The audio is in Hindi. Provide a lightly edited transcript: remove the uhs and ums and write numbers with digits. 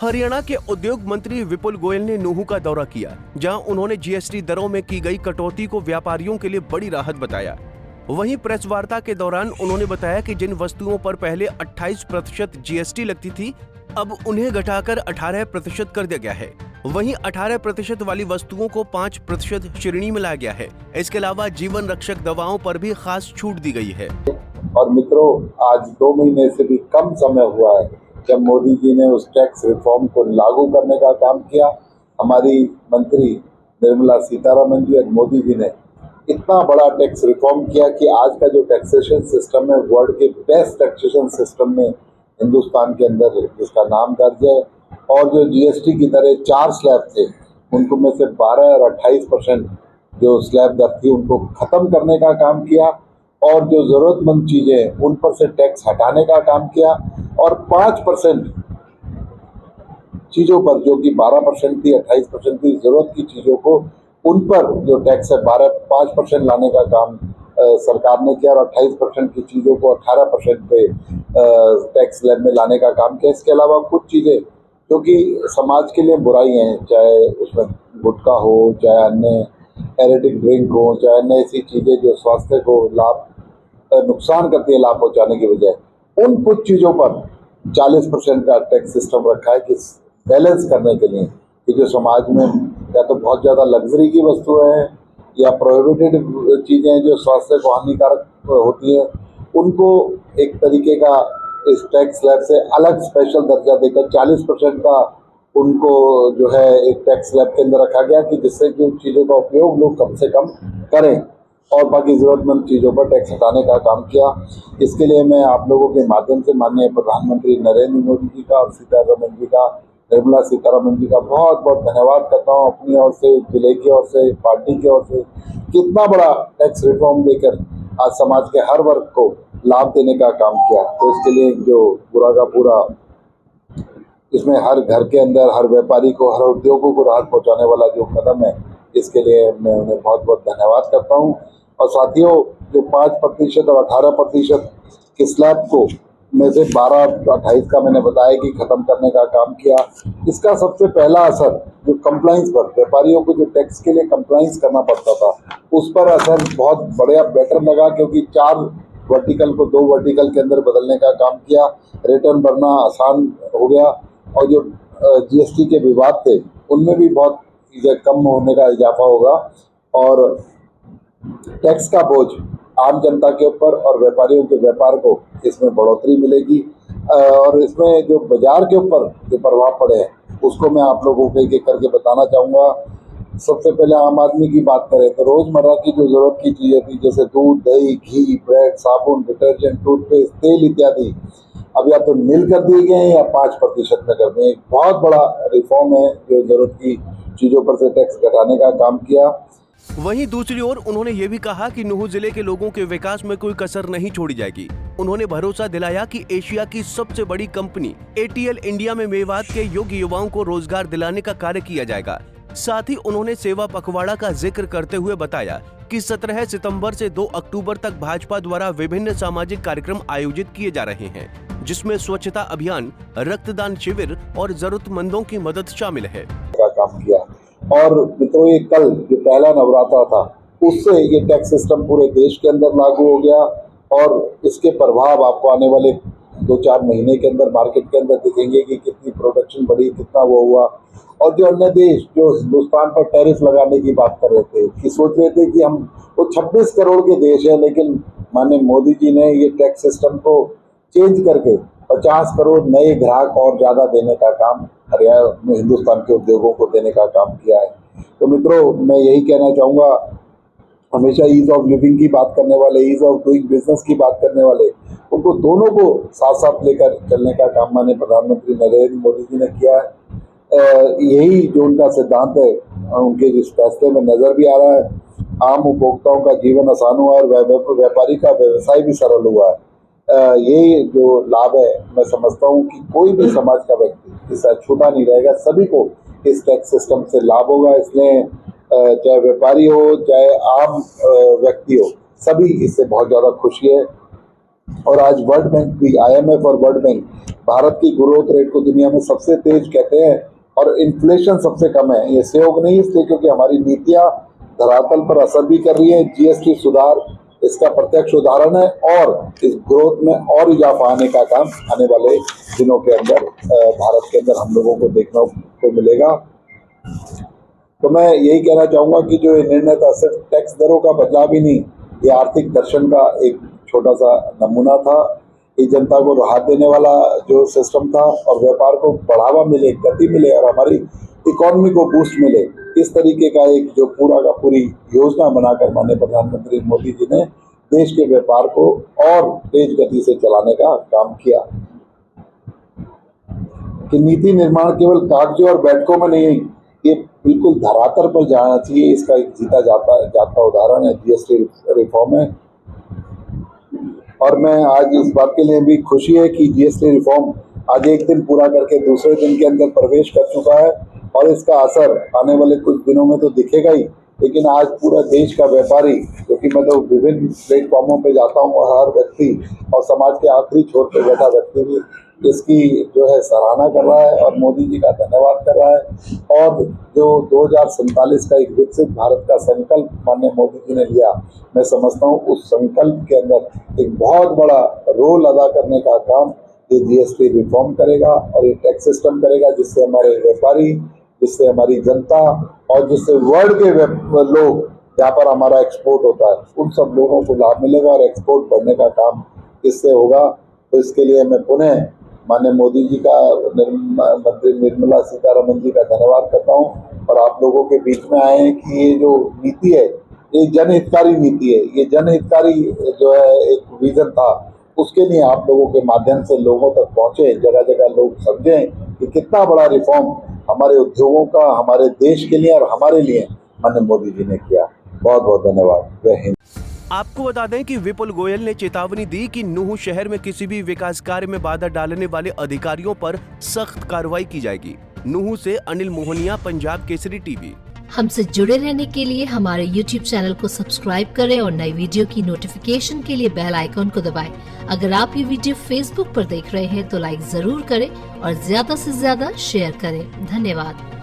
हरियाणा के उद्योग मंत्री विपुल गोयल ने नूहू का दौरा किया, जहां उन्होंने जीएसटी दरों में की गई कटौती को व्यापारियों के लिए बड़ी राहत बताया। वहीं प्रेस वार्ता के दौरान उन्होंने बताया कि जिन वस्तुओं पर पहले 28% जीएसटी लगती थी, अब उन्हें घटाकर 18% कर दिया गया है। वहीं 18% वाली वस्तुओं को 5% श्रेणी में लाया गया है। इसके अलावा जीवन रक्षक दवाओं पर भी खास छूट दी गई है। और मित्रों, आज 2 महीने से भी कम समय हुआ है जब मोदी जी ने उस टैक्स रिफॉर्म को लागू करने का काम किया। हमारी मंत्री निर्मला सीतारमण जी और मोदी जी ने इतना बड़ा टैक्स रिफॉर्म किया कि आज का जो टैक्सेशन सिस्टम है, वर्ल्ड के बेस्ट टैक्सेशन सिस्टम में हिंदुस्तान के अंदर जिसका नाम दर्ज है। और जो जीएसटी की तरह 4 स्लैब थे, उनको में से 12 और 28% जो स्लैब दर थी उनको खत्म करने का काम किया और जो जरूरतमंद चीजें उन पर से टैक्स हटाने का काम किया और 5% चीजों पर, जो कि 12% थी, 28% थी, जरूरत की चीजों को उन पर जो टैक्स है 5% लाने का काम सरकार ने किया और 28% की चीजों को 18% पे टैक्स स्लैब में लाने का काम किया। इसके अलावा कुछ चीजें जो कि समाज के लिए बुराई हैं, चाहे उसमें गुटखा हो, चाहे अन्य एरेटिक ड्रिंक हो, चाहे अन्य ऐसी चीजें जो स्वास्थ्य को नुकसान करती है लाभ पहुंचाने की बजाय, उन कुछ चीजों पर 40% का टैक्स सिस्टम रखा है कि बैलेंस करने के लिए कि जो समाज में या तो बहुत ज्यादा लग्जरी की वस्तुएं हैं या प्रोहिबिटेड चीजें जो स्वास्थ्य को हानिकारक होती है, उनको एक तरीके का इस टैक्स स्लैब से अलग स्पेशल दर्जा देकर 40% का उनको जो है एक टैक्स स्लैब के अंदर रखा गया कि जिससे कि उन चीज़ों का उपयोग लोग कम से कम करें और बाकी ज़रूरतमंद चीज़ों पर टैक्स हटाने का काम किया। इसके लिए मैं आप लोगों के माध्यम से माननीय प्रधानमंत्री नरेंद्र मोदी जी का और सीतारमण जी का, निर्मला सीतारमण जी का बहुत बहुत धन्यवाद करता हूँ अपनी ओर से, जिले की ओर से, पार्टी की ओर से, कितना बड़ा टैक्स रिफॉर्म देकर आज समाज के हर वर्ग को लाभ देने का काम किया। तो इसके लिए जो पूरा का पूरा इसमें हर घर के अंदर हर व्यापारी को, हर उद्योगों को राहत पहुंचाने वाला जो कदम है, इसके लिए मैं उन्हें बहुत बहुत धन्यवाद करता हूं। और साथियों, जो 5% और 18% के स्लैब को में से 12 और 28 का मैंने बताया कि खत्म करने का काम किया, इसका सबसे पहला असर जो कंप्लाइंस पर, व्यापारियों को जो टैक्स के लिए कंप्लाइंस करना पड़ता था, उस पर असर बहुत बढ़िया बेटर लगा, क्योंकि 4 वर्टिकल को 2 वर्टिकल के अंदर बदलने का काम किया, रिटर्न भरना आसान हो गया और जो जीएसटी के विवाद थे उनमें भी बहुत कम होने का इजाफा होगा और टैक्स का बोझ आम जनता के ऊपर और व्यापारियों के व्यापार को इसमें बढ़ोतरी मिलेगी। और इसमें जो बाजार के ऊपर जो प्रभाव पड़े हैं उसको मैं आप लोगों को एक एक करके बताना चाहूँगा। सबसे पहले आम आदमी की बात करें तो रोजमर्रा की जो जरूरत की चीजें थी, जैसे दूध, दही, घी, ब्रेड, साबुन, डिटर्जेंट, टूथपेस्ट, तेल इत्यादि, अब या तो नील कर दिए गए हैं या 5% में कर दिए। एक बहुत बड़ा रिफॉर्म है जो जरूरत की चीजों पर से टैक्स घटाने का काम किया। वहीं दूसरी ओर उन्होंने ये भी कहा कि नूहू जिले के लोगों के विकास में कोई कसर नहीं छोड़ी जाएगी। उन्होंने भरोसा दिलाया कि एशिया की सबसे बड़ी कंपनी एटीएल इंडिया में मेवात के योग्य युवाओं को रोजगार दिलाने का कार्य किया जाएगा। साथ ही उन्होंने सेवा पखवाड़ा का जिक्र करते हुए बताया कि 17 सितंबर से 2 अक्टूबर तक भाजपा द्वारा विभिन्न सामाजिक कार्यक्रम आयोजित किए जा रहे हैं, जिसमें स्वच्छता अभियान, रक्तदान शिविर और जरूरतमंदों की मदद शामिल है। काम किया और मित्रों, ये कल जो पहला नवरात्रा था उससे ये टैक्स सिस्टम पूरे देश के अंदर लागू हो गया और इसके प्रभाव आपको आने वाले 2-4 महीने के अंदर मार्केट के अंदर दिखेंगे कि कितनी प्रोडक्शन बढ़ी, कितना वो हुआ। और जो अन्य देश जो हिंदुस्तान पर टैरिफ लगाने की बात कर रहे थे, कि सोच रहे थे कि हम वो 26 करोड़ के देश है, लेकिन माननीय मोदी जी ने ये टैक्स सिस्टम को चेंज करके 50 करोड़ नए ग्राहक और ज्यादा देने का काम हरियाणा में हिंदुस्तान के उद्योगों को देने का काम किया है। तो मित्रों, मैं यही कहना चाहूँगा, हमेशा ईज ऑफ लिविंग की बात करने वाले, ईज ऑफ डूइंग बिजनेस की बात करने वाले, उनको दोनों को साथ साथ लेकर चलने का काम माननीय प्रधानमंत्री नरेंद्र मोदी जी ने किया है। यही जो उनका सिद्धांत है, उनके जिस फैसले में नजर भी आ रहा है, आम उपभोक्ताओं का जीवन आसान हुआ और व्यापारी का व्यवसाय भी सरल हुआ है। ये जो लाभ है, मैं समझता हूँ कि कोई भी समाज का व्यक्ति इससे अछूता नहीं रहेगा, सभी को इस टैक्स सिस्टम से लाभ होगा। इसलिए चाहे व्यापारी हो, चाहे आम व्यक्ति हो, सभी इससे बहुत ज़्यादा खुशी है। और आज वर्ल्ड बैंक भी, IMF और वर्ल्ड बैंक भारत की ग्रोथ रेट को दुनिया में सबसे तेज कहते हैं और इन्फ्लेशन सबसे कम है। ये सहयोग नहीं इसलिए क्योंकि हमारी नीतियां धरातल पर असर भी कर रही है। जीएसटी सुधार इसका प्रत्यक्ष उदाहरण है और इस ग्रोथ में और इजाफा आने का काम आने वाले दिनों के अंदर भारत के अंदर हम लोगों को देखने को मिलेगा। तो मैं यही कहना चाहूँगा कि जो निर्णय था सिर्फ टैक्स दरों का बदलाव ही नहीं, ये आर्थिक दर्शन का एक छोटा सा नमूना था। ये जनता को राहत देने वाला जो सिस्टम था और व्यापार को बढ़ावा मिले, गति मिले और हमारी इकोनॉमी को बूस्ट मिले, इस तरीके का एक जो पूरा का पूरी योजना बनाकर माननीय प्रधानमंत्री मोदी जी ने देश के व्यापार को और तेज गति से चलाने का काम किया। कि नीति निर्माण केवल कागजों और बैठकों में नहीं, ये बिल्कुल धरातल पर जाना चाहिए। इसका एक जीता जाता उदाहरण है जीएसटी रिफॉर्म है। और मैं आज इस बात के लिए भी खुशी है कि जीएसटी रिफॉर्म आज एक दिन पूरा करके दूसरे दिन के अंदर प्रवेश कर चुका है और इसका असर आने वाले कुछ दिनों में तो दिखेगा ही, लेकिन आज पूरा देश का व्यापारी, क्योंकि मैं तो विभिन्न प्लेटफॉर्मों पे जाता हूँ और हर व्यक्ति और समाज के आखिरी छोर पे बैठा व्यक्ति भी इसकी जो है सराहना कर रहा है और मोदी जी का धन्यवाद कर रहा है। और जो 2047 का एक विकसित भारत का संकल्प माननीय मोदी जी ने लिया, मैं समझता हूँ उस संकल्प के अंदर एक बहुत बड़ा रोल अदा करने का काम ये जीएसटी रिफॉर्म करेगा और ये टैक्स सिस्टम करेगा, जिससे हमारे व्यापारी, जिससे हमारी जनता और जिससे वर्ल्ड के लोग जहाँ पर हमारा एक्सपोर्ट होता है उन सब लोगों को लाभ मिलेगा और एक्सपोर्ट बढ़ने का काम इससे होगा। तो इसके लिए मैं पुनः माननीय मोदी जी का, मंत्री निर्मला सीतारमन जी का धन्यवाद करता हूँ और आप लोगों के बीच में आए हैं कि ये जो नीति है ये जनहितकारी नीति है। ये जनहितकारी जो है एक विजन था, उसके लिए आप लोगों के माध्यम से लोगों तक पहुँचे, जगह जगह लोग समझें कि कितना बड़ा रिफॉर्म हमारे उद्योगों का, हमारे देश के लिए और हमारे लिए माननीय मोदी जी ने किया। बहुत बहुत धन्यवाद। जय हिंद। आपको बता दें कि विपुल गोयल ने चेतावनी दी कि नूह शहर में किसी भी विकास कार्य में बाधा डालने वाले अधिकारियों पर सख्त कार्रवाई की जाएगी। नूह से अनिल मोहनिया, पंजाब केसरी टीवी। हमसे जुड़े रहने के लिए हमारे YouTube चैनल को सब्सक्राइब करें और नई वीडियो की नोटिफिकेशन के लिए बेल आइकॉन को दबाएं। अगर आप ये वीडियो Facebook पर देख रहे हैं तो लाइक जरूर करें और ज्यादा से ज्यादा शेयर करें। धन्यवाद।